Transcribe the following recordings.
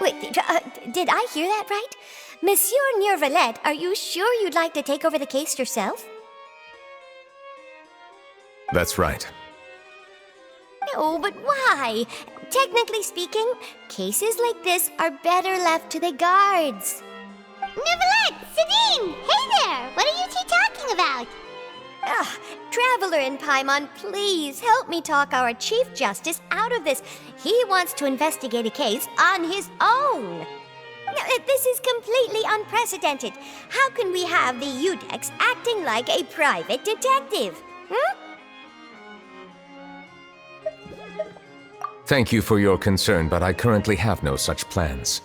Wait, did I hear that right? Monsieur Neuvillette, are you sure you'd like to take over the case yourself? That's right. No, but why? Technically speaking, cases like this are better left to the guards. Neuvillette! Sidine! Hey there! What are you two talking about? Traveler in Paimon, please help me talk our Chief Justice out of this. He wants to investigate a case on his own. This is completely unprecedented. How can we have the Udex acting like a private detective? Thank you for your concern, but I currently have no such plans.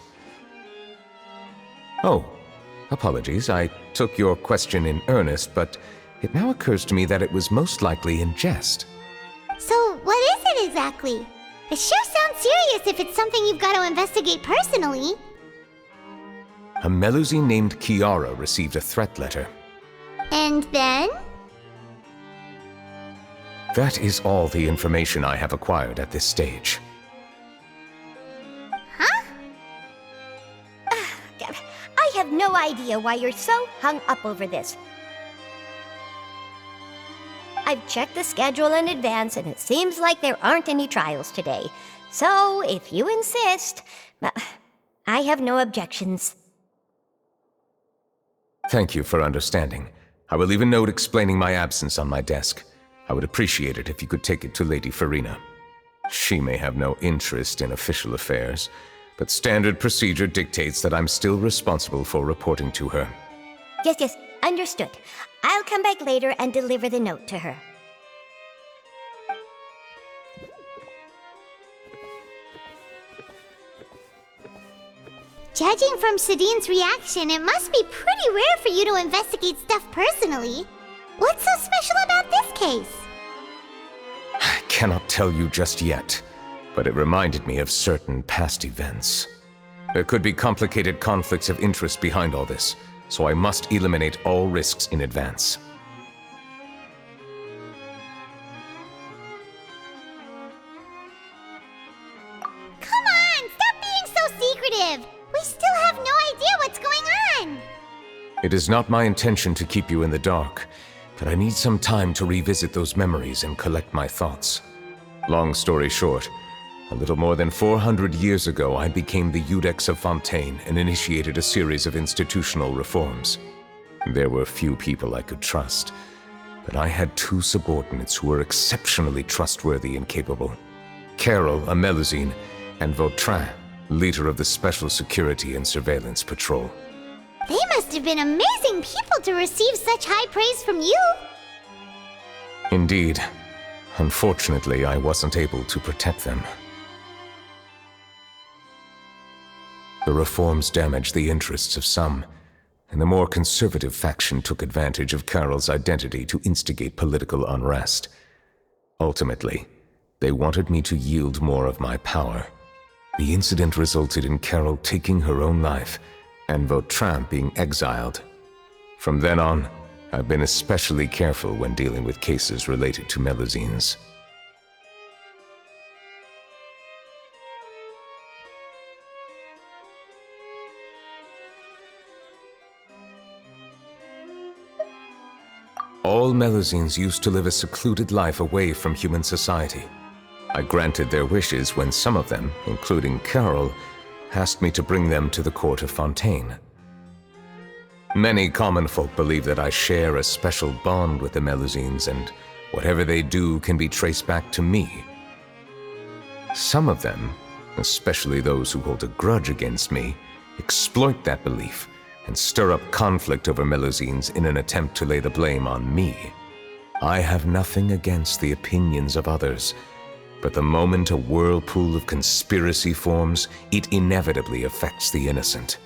Oh, apologies. I took your question in earnest, but it now occurs to me that it was most likely in jest. So, what is it exactly? It sure sounds serious if it's something you've got to investigate personally. A Melusine named Kiara received a threat letter. And then? That is all the information I have acquired at this stage. Huh? I have no idea why you're so hung up over this. I've checked the schedule in advance, and it seems like there aren't any trials today. So, if you insist, I have no objections. Thank you for understanding. I will leave a note explaining my absence on my desk. I would appreciate it if you could take it to Lady Farina. She may have no interest in official affairs, but standard procedure dictates that I'm still responsible for reporting to her. Yes, understood. I'll come back later and deliver the note to her. Judging from Sidine's reaction, it must be pretty rare for you to investigate stuff personally. What's so special about this case? I cannot tell you just yet, but it reminded me of certain past events. There could be complicated conflicts of interest behind all this, so I must eliminate all risks in advance. Come on, stop being so secretive! We still have no idea what's going on! It is not my intention to keep you in the dark, but I need some time to revisit those memories and collect my thoughts. Long story short, a little more than 400 years ago, I became the Udex of Fontaine and initiated a series of institutional reforms. There were few people I could trust, but I had two subordinates who were exceptionally trustworthy and capable. Carol, a Melusine, and Vautrin, leader of the Special Security and Surveillance Patrol. They must have been amazing people to receive such high praise from you! Indeed. Unfortunately, I wasn't able to protect them. The reforms damaged the interests of some, and the more conservative faction took advantage of Carol's identity to instigate political unrest. Ultimately, they wanted me to yield more of my power. The incident resulted in Carol taking her own life, and Vautrin being exiled. From then on, I've been especially careful when dealing with cases related to Melusines. All Melusines used to live a secluded life away from human society. I granted their wishes when some of them, including Carol, asked me to bring them to the court of Fontaine. Many common folk believe that I share a special bond with the Melusines, and whatever they do can be traced back to me. Some of them, especially those who hold a grudge against me, exploit that belief and stir up conflict over Melusines in an attempt to lay the blame on me. I have nothing against the opinions of others, but the moment a whirlpool of conspiracy forms, it inevitably affects the innocent.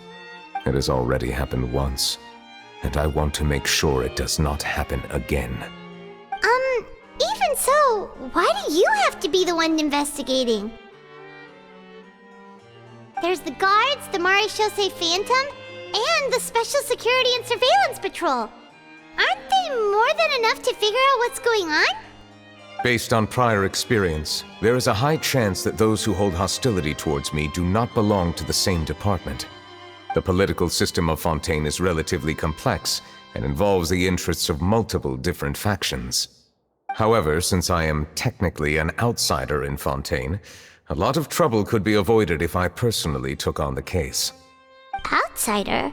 It has already happened once, and I want to make sure it does not happen again. Even so, why do you have to be the one investigating? There's the guards, the Maréchaussée Phantom, and the Special Security and Surveillance Patrol. Aren't they more than enough to figure out what's going on? Based on prior experience, there is a high chance that those who hold hostility towards me do not belong to the same department. The political system of Fontaine is relatively complex and involves the interests of multiple different factions. However, since I am technically an outsider in Fontaine, a lot of trouble could be avoided if I personally took on the case. Outsider?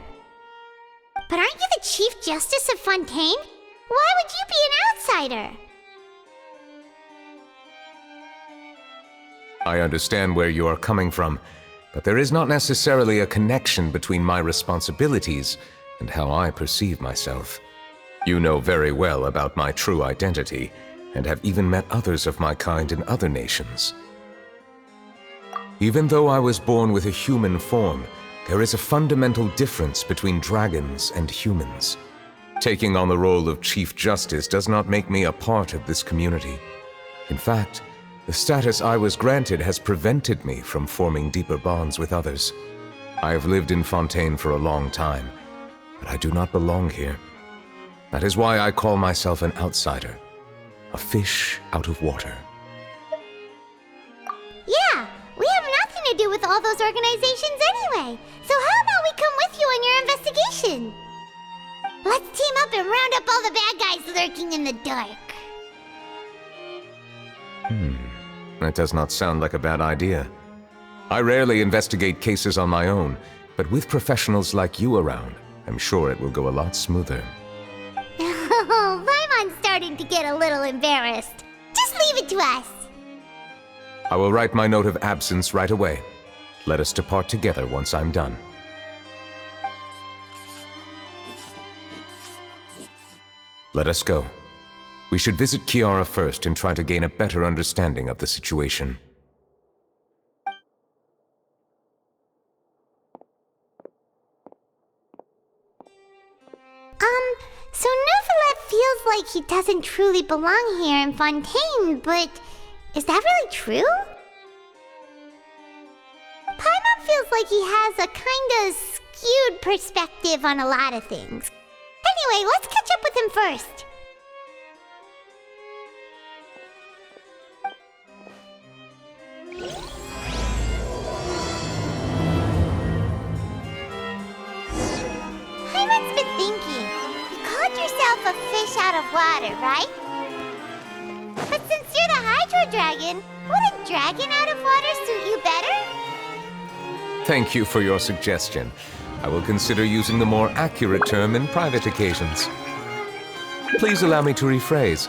But aren't you the Chief Justice of Fontaine? Why would you be an outsider? I understand where you are coming from, but there is not necessarily a connection between my responsibilities and how I perceive myself. You know very well about my true identity, and have even met others of my kind in other nations. Even though I was born with a human form, there is a fundamental difference between dragons and humans. Taking on the role of Chief Justice does not make me a part of this community. In fact, the status I was granted has prevented me from forming deeper bonds with others. I have lived in Fontaine for a long time, but I do not belong here. That is why I call myself an outsider, a fish out of water. Yeah, we have nothing to do with all those organizations anyway. So how about we come with you on your investigation? Let's team up and round up all the bad guys lurking in the dark. That does not sound like a bad idea. I rarely investigate cases on my own, but with professionals like you around, I'm sure it will go a lot smoother. Oh, Paimon's starting to get a little embarrassed. Just leave it to us. I will write my note of absence right away. Let us depart together once I'm done. Let us go. We should visit Kiara first and try to gain a better understanding of the situation. So Neuvillette feels like he doesn't truly belong here in Fontaine, but is that really true? Paimon feels like he has a kinda skewed perspective on a lot of things. Anyway, let's catch up with him first. Paimon's been thinking. You called yourself a fish out of water, right? But since you're the Hydro Dragon, would a dragon out of water suit you better? Thank you for your suggestion. I will consider using the more accurate term in private occasions. Please allow me to rephrase.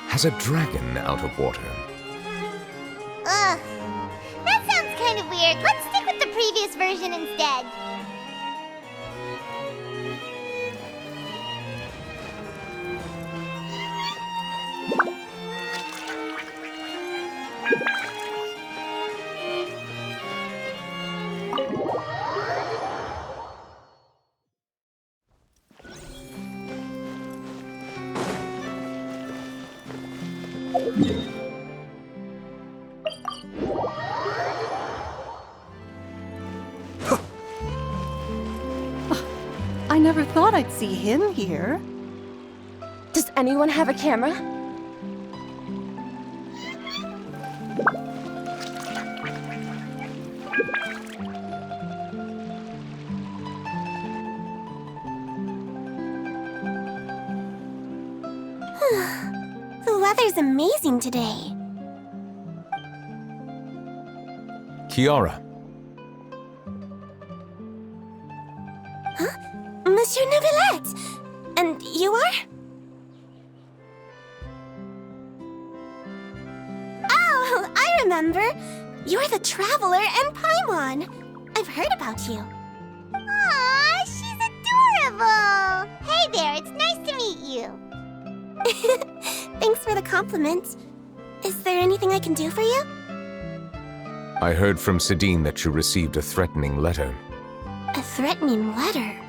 Has a dragon out of water? Ugh. That sounds kind of weird. Let's stick with the previous version instead. I never thought I'd see him here. Does anyone have a camera? The weather's amazing today. Kiara. Monsieur Neuvillette! And you are? Oh, I remember! You're the Traveler and Paimon! I've heard about you. Aw, she's adorable! Hey there, it's nice to meet you. Thanks for the compliment. Is there anything I can do for you? I heard from Sidine that you received a threatening letter. A threatening letter?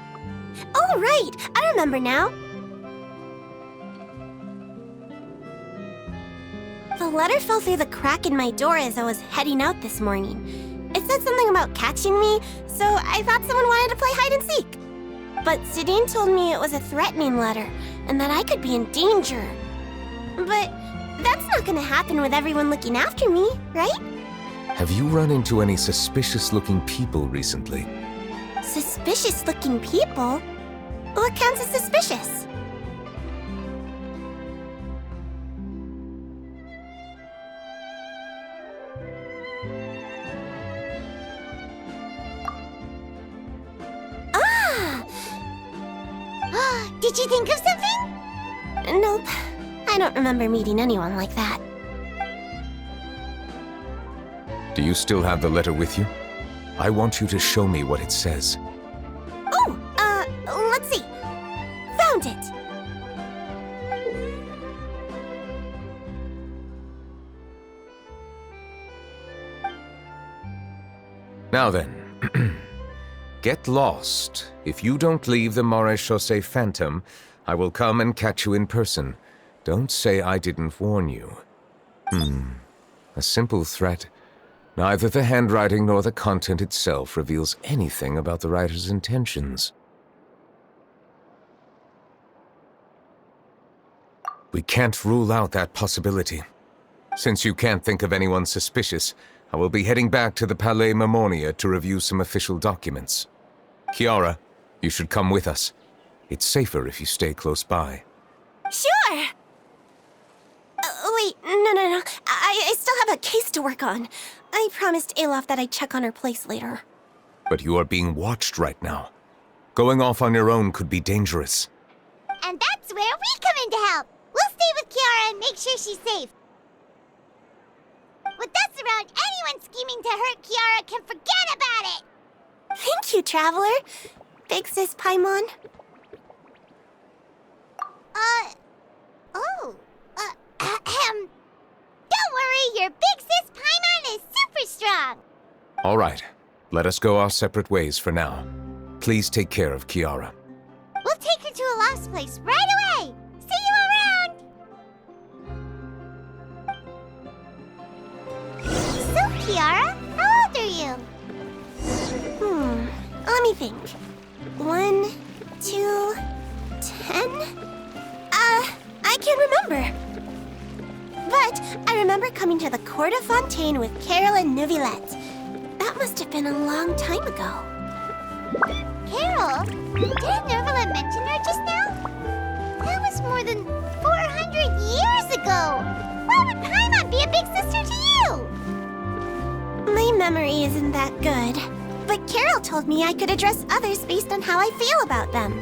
Oh, right! I remember now. The letter fell through the crack in my door as I was heading out this morning. It said something about catching me, so I thought someone wanted to play hide and seek. But Sidine told me it was a threatening letter, and that I could be in danger. But That's not gonna happen with everyone looking after me, right? Have you run into any suspicious-looking people recently? Suspicious-looking people? What counts as suspicious? Did you think of something? Nope. I don't remember meeting anyone like that. Do you still have the letter with you? I want you to show me what it says. Oh, let's see. Found it. Now then, get lost. If you don't leave the Maréchaussée Phantom, I will come and catch you in person. Don't say I didn't warn you. A simple threat. Neither the handwriting nor the content itself reveals anything about the writer's intentions. We can't rule out that possibility. Since you can't think of anyone suspicious, I will be heading back to the Palais Mermonia to review some official documents. Kiara, you should come with us. It's safer if you stay close by. Sure! Wait, no. I still have a case to work on. I promised Alof that I'd check on her place later. But you are being watched right now. Going off on your own could be dangerous. And that's where we come in to help. We'll stay with Kiara and make sure she's safe. With us around, anyone scheming to hurt Kiara can forget about it! Thank you, Traveler. Big Sis Paimon. Don't worry, your Big Sis Paimon is super strong! All right, let us go our separate ways for now. Please take care of Kiara. We'll take her to a lost place right away! See you around! So, Kiara, how old are you? Let me think. 1, 2, 10? I can't remember. But I remember coming to the Court of Fontaine with Carol and Neuvillette. That must have been a long time ago. Carol? Didn't Neuvillette mention her just now? That was more than 400 years ago! Why would Paimon be a big sister to you? My memory isn't that good. But Carol told me I could address others based on how I feel about them.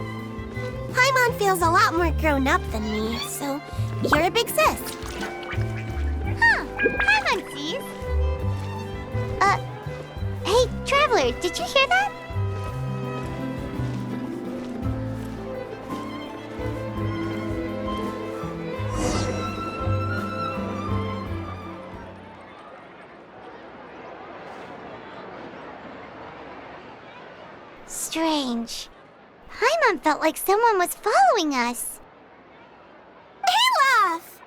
Paimon feels a lot more grown up than me, so you're a big sis. Huh, Paimon sees. Hey, Traveler, did you hear that? Strange. Paimon felt like someone was following us. Olaf!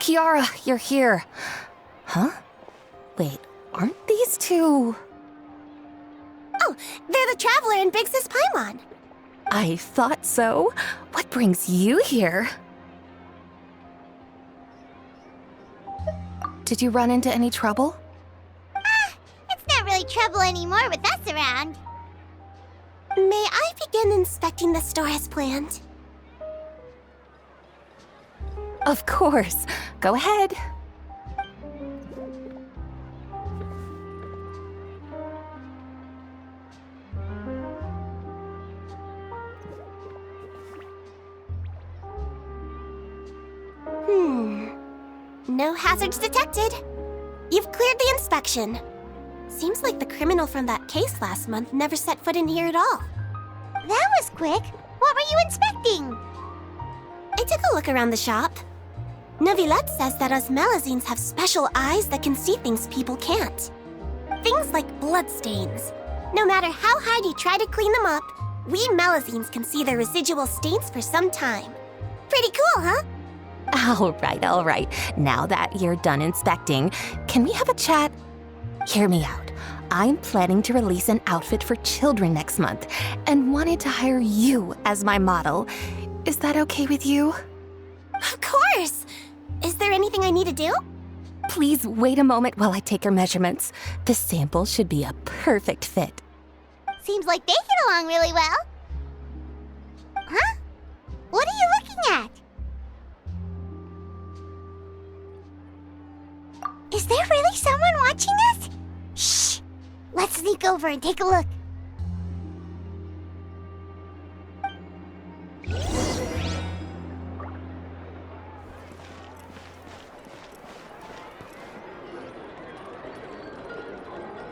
Kiara, you're here. Huh? Wait, aren't these two... Oh, they're the Traveler and Big Sis Paimon. I thought so. What brings you here? Did you run into any trouble? It's not really trouble anymore with us around. May I begin inspecting the store as planned? Of course. Go ahead. No hazards detected. You've cleared the inspection. Seems like the criminal from that case last month never set foot in here at all. That was quick. What were you inspecting? I took a look around the shop. Neuvillette says that us Melazines have special eyes that can see things people can't. Things like bloodstains. No matter how hard you try to clean them up, we Melazines can see their residual stains for some time. Pretty cool, huh? All right. Now that you're done inspecting, can we have a chat? Hear me out. I'm planning to release an outfit for children next month and wanted to hire you as my model. Is that okay with you? Of course! Is there anything I need to do? Please wait a moment while I take your measurements. The sample should be a perfect fit. Seems like they get along really well. Huh? What are you looking at? Is there really someone watching us? Shh! Let's sneak over and take a look.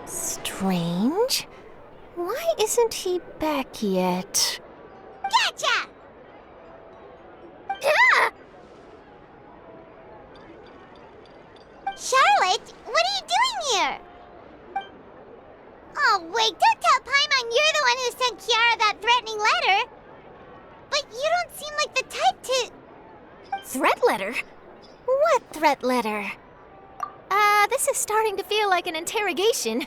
Strange. Why isn't he back yet? Gotcha! Ah! Charlotte, what are you doing here? Oh, wait, don't tell Paimon you're the one who sent Kiara that threatening letter. But you don't seem like the type to... Threat letter? What threat letter? This is starting to feel like an interrogation.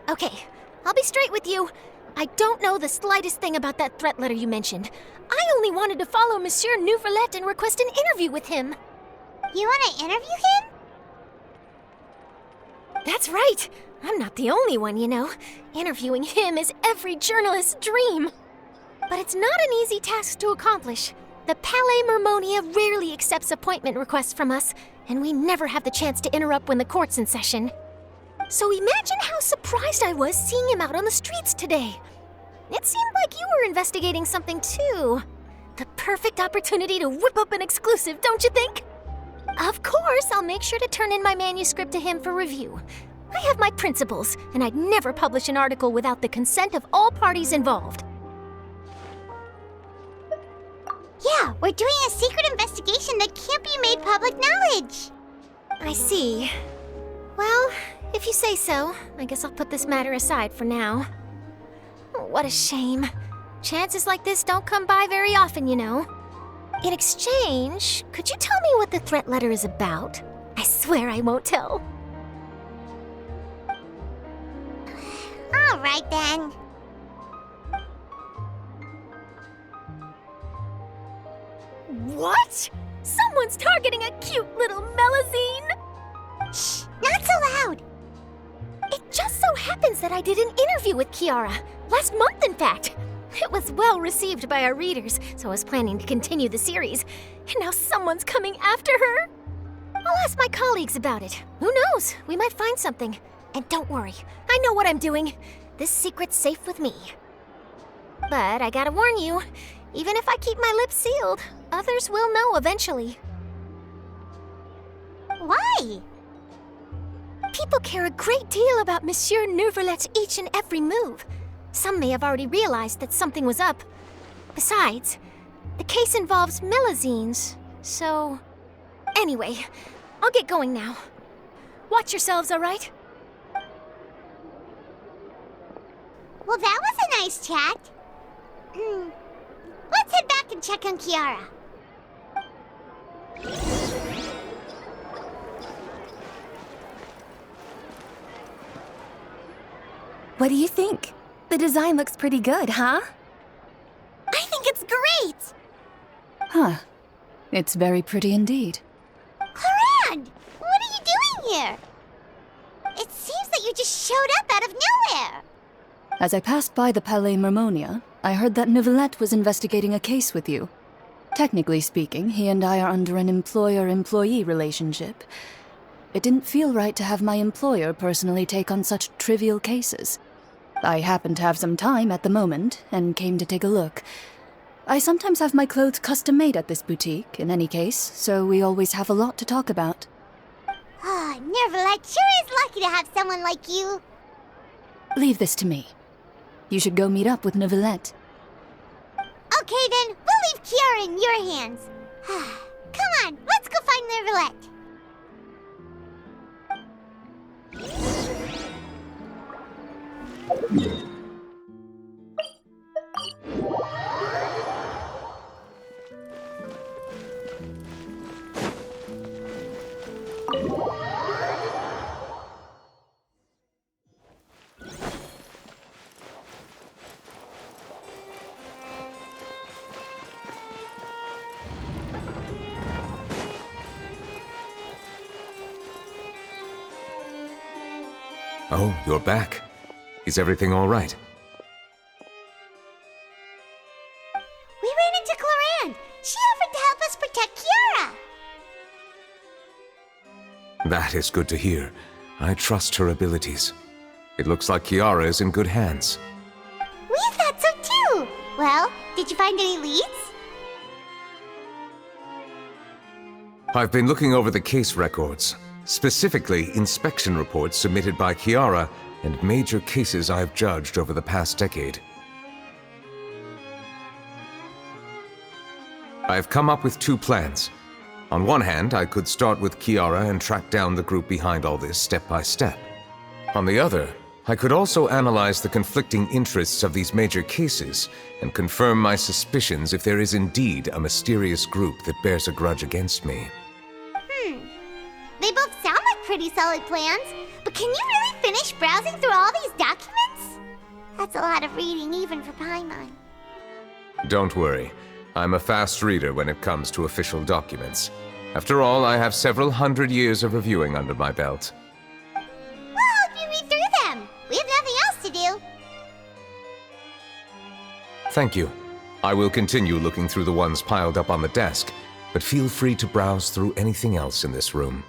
Okay, I'll be straight with you. I don't know the slightest thing about that threat letter you mentioned. I only wanted to follow Monsieur Neuvillette and request an interview with him. You want to interview him? That's right. I'm not the only one, you know. Interviewing him is every journalist's dream. But it's not an easy task to accomplish. The Palais Mermonia rarely accepts appointment requests from us, and we never have the chance to interrupt when the court's in session. So imagine how surprised I was seeing him out on the streets today. It seemed like you were investigating something too. The perfect opportunity to whip up an exclusive, don't you think? Of course, I'll make sure to turn in my manuscript to him for review. I have my principles, and I'd never publish an article without the consent of all parties involved. Yeah, we're doing a secret investigation that can't be made public knowledge. I see. Well, if you say so, I guess I'll put this matter aside for now. What a shame. Chances like this don't come by very often, you know. In exchange, could you tell me what the threat letter is about? I swear I won't tell. All right, then. What? Someone's targeting a cute little Melazine? Shh, not so loud. It just so happens that I did an interview with Kiara. Last month, in fact. It was well received by our readers, so I was planning to continue the series. And now someone's coming after her. I'll ask my colleagues about it. Who knows? We might find something. And don't worry, I know what I'm doing. This secret's safe with me. But I gotta warn you, even if I keep my lips sealed, others will know eventually. Why? People care a great deal about Monsieur Neuvillette's each and every move. Some may have already realized that something was up. Besides, the case involves Melazines, so... Anyway, I'll get going now. Watch yourselves, all right? Well, that was a nice chat. Let's head back and check on Kiara. What do you think? The design looks pretty good, huh? I think it's great! Huh. It's very pretty indeed. Clorand! What are you doing here? It seems that you just showed up out of nowhere. As I passed by the Palais Mermonia, I heard that Neuvillette was investigating a case with you. Technically speaking, he and I are under an employer-employee relationship. It didn't feel right to have my employer personally take on such trivial cases. I happened to have some time at the moment, and came to take a look. I sometimes have my clothes custom-made at this boutique, in any case, so we always have a lot to talk about. Ah, Neuvillette sure is lucky to have someone like you. Leave this to me. You should go meet up with Neuvillette. Okay then, we'll leave Kiara in your hands. Come on, let's go find Neuvillette. Oh, you're back. Is everything all right? We ran into Cloran. She offered to help us protect Kiara. That is good to hear. I trust her abilities. It looks like Kiara is in good hands. We thought so too. Well, did you find any leads? I've been looking over the case records, specifically inspection reports submitted by Kiara and major cases I've judged over the past decade. I've come up with two plans. On one hand, I could start with Kiara and track down the group behind all this step by step. On the other, I could also analyze the conflicting interests of these major cases and confirm my suspicions if there is indeed a mysterious group that bears a grudge against me. They both sound like pretty solid plans, but can you really finish browsing through all these documents? That's a lot of reading even for Paimon. Don't worry. I'm a fast reader when it comes to official documents. After all, I have several hundred years of reviewing under my belt. We'll help you read through them. We have nothing else to do. Thank you. I will continue looking through the ones piled up on the desk, but feel free to browse through anything else in this room.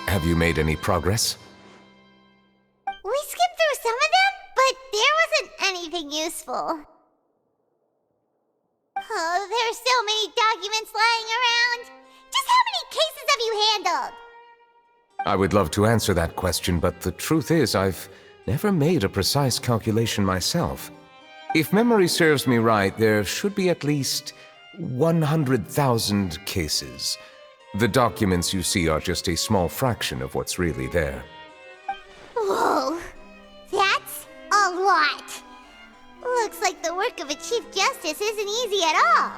Have you made any progress? We skimmed through some of them, but there wasn't anything useful. Oh, there are so many documents lying around. Just how many cases have you handled? I would love to answer that question, but the truth is I've never made a precise calculation myself. If memory serves me right, there should be at least 100,000 cases. The documents you see are just a small fraction of what's really there. Whoa, that's a lot. Looks like the work of a Chief Justice isn't easy at all.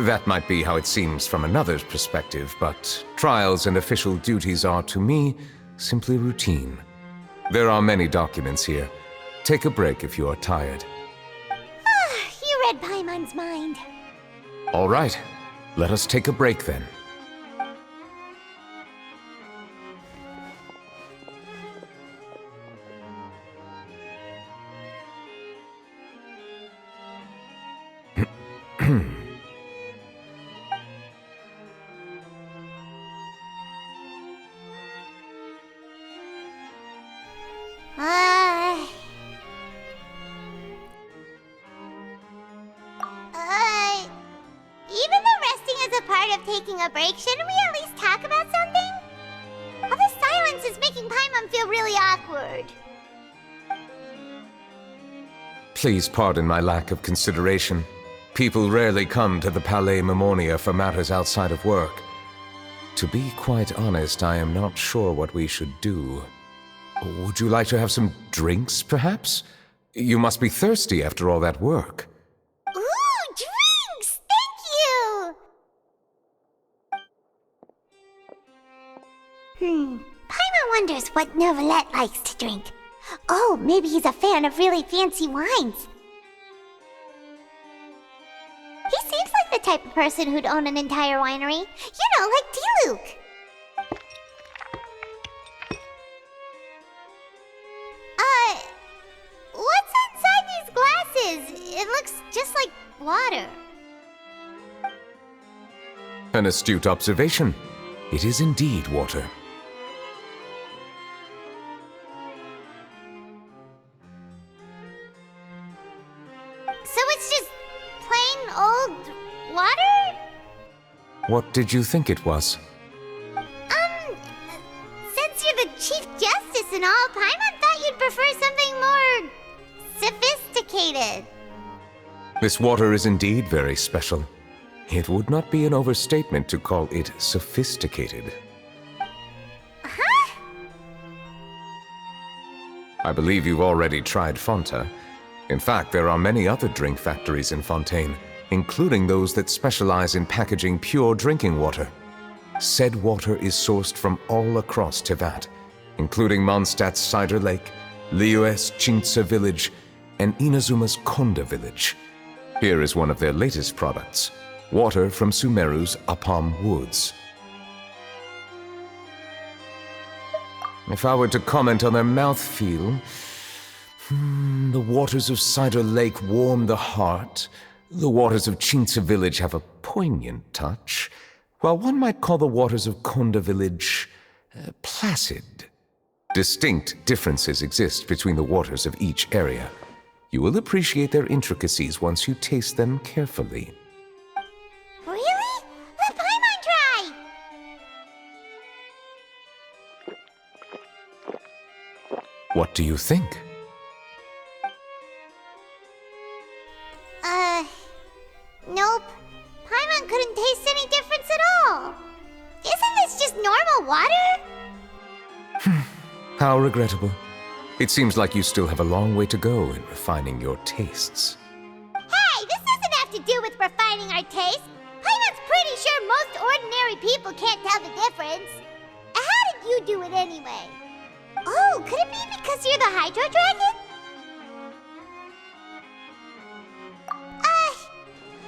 That might be how it seems from another's perspective, but trials and official duties are, to me, simply routine. There are many documents here. Take a break if you are tired. You read Paimon's mind. All right, let us take a break then. Even though resting is a part of taking a break, shouldn't we at least talk about something? All this silence is making Paimon feel really awkward. Please pardon my lack of consideration. People rarely come to the Palais Mermonia for matters outside of work. To be quite honest, I am not sure what we should do. Would you like to have some drinks, perhaps? You must be thirsty after all that work. Ooh, drinks! Thank you! Paimon wonders what Neuvillette likes to drink. Oh, maybe he's a fan of really fancy wines. He seems like the type of person who'd own an entire winery. You know, like D-Luke. What's inside these glasses? It looks just like water. An astute observation. It is indeed water. So it's just plain old water? What did you think it was? Since you're the Chief Justice and all, Paimon thought you'd prefer something more sophisticated. This water is indeed very special. It would not be an overstatement to call it sophisticated. Huh? I believe you've already tried Fonta. In fact, there are many other drink factories in Fontaine, including those that specialize in packaging pure drinking water. Said water is sourced from all across Teyvat, including Mondstadt's Cider Lake, Liyue's Chintsa Village, and Inazuma's Konda Village. Here is one of their latest products, water from Sumeru's Apam Woods. If I were to comment on their mouthfeel, the waters of Cider Lake warm the heart, the waters of Chintsa Village have a poignant touch, while one might call the waters of Konda Village placid. Distinct differences exist between the waters of each area. You will appreciate their intricacies once you taste them carefully. Really? Let Paimon try! What do you think? Nope. Paimon couldn't taste any difference at all. Isn't this just normal water? How regrettable. It seems like you still have a long way to go in refining your tastes. Hey, this doesn't have to do with refining our taste. Paimon's pretty sure most ordinary people can't tell the difference. How did you do it anyway? Oh, could it be because you're the Hydro Dragon?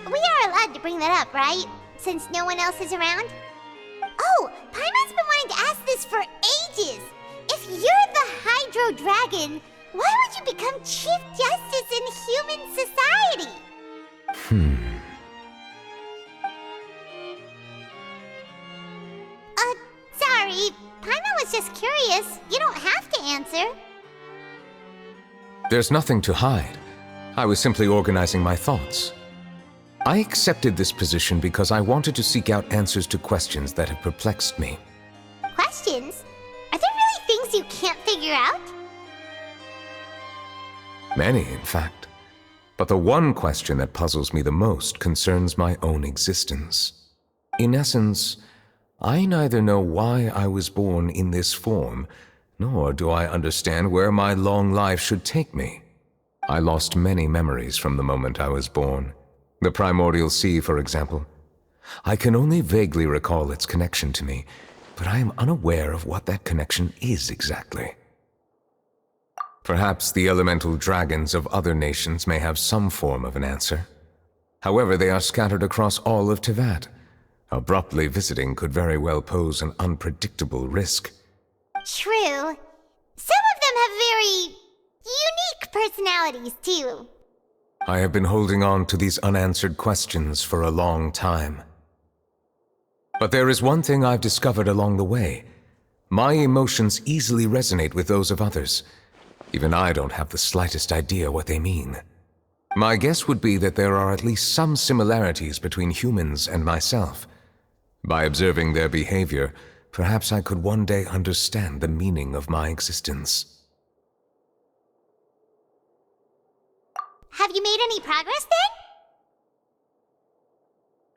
We are allowed to bring that up, right? Since no one else is around? Oh, Paimon's been wanting to ask this for ages! If you're the Hydro Dragon, why would you become Chief Justice in human society? Sorry. Paimon was just curious. You don't have to answer. There's nothing to hide. I was simply organizing my thoughts. I accepted this position because I wanted to seek out answers to questions that have perplexed me. Questions? Are there really things you can't figure out? Many, in fact. But the one question that puzzles me the most concerns my own existence. In essence, I neither know why I was born in this form, nor do I understand where my long life should take me. I lost many memories from the moment I was born. The primordial sea, for example. I can only vaguely recall its connection to me, but I am unaware of what that connection is exactly. Perhaps the elemental dragons of other nations may have some form of an answer. However, they are scattered across all of Teyvat. Abruptly visiting could very well pose an unpredictable risk. True. Some of them have very unique personalities, too. I have been holding on to these unanswered questions for a long time. But there is one thing I've discovered along the way. My emotions easily resonate with those of others. Even I don't have the slightest idea what they mean. My guess would be that there are at least some similarities between humans and myself. By observing their behavior, perhaps I could one day understand the meaning of my existence. Have you made any progress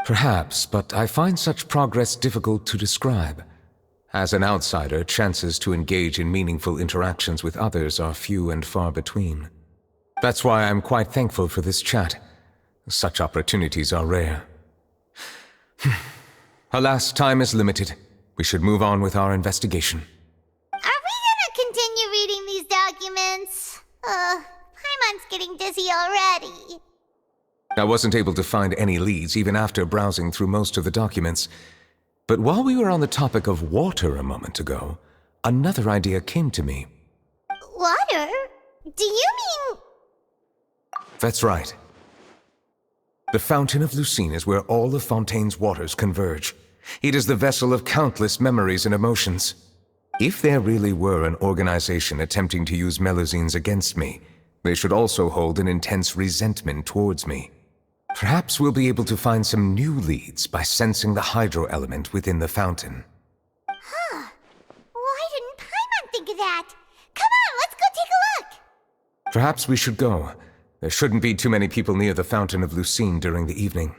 Perhaps, but I find such progress difficult to describe. As an outsider, chances to engage in meaningful interactions with others are few and far between. That's why I'm quite thankful for this chat. Such opportunities are rare. Alas, time is limited. We should move on with our investigation. Are we gonna continue reading these documents? Paimon's getting dizzy already. I wasn't able to find any leads even after browsing through most of the documents. But while we were on the topic of water a moment ago, another idea came to me. Water? Do you mean... That's right. The Fountain of Lucine is where all of Fontaine's waters converge. It is the vessel of countless memories and emotions. If there really were an organization attempting to use Melusines against me, they should also hold an intense resentment towards me. Perhaps we'll be able to find some new leads by sensing the hydro element within the fountain. Huh. Why didn't Paimon think of that? Come on, let's go take a look! Perhaps we should go. There shouldn't be too many people near the Fountain of Lucine during the evening.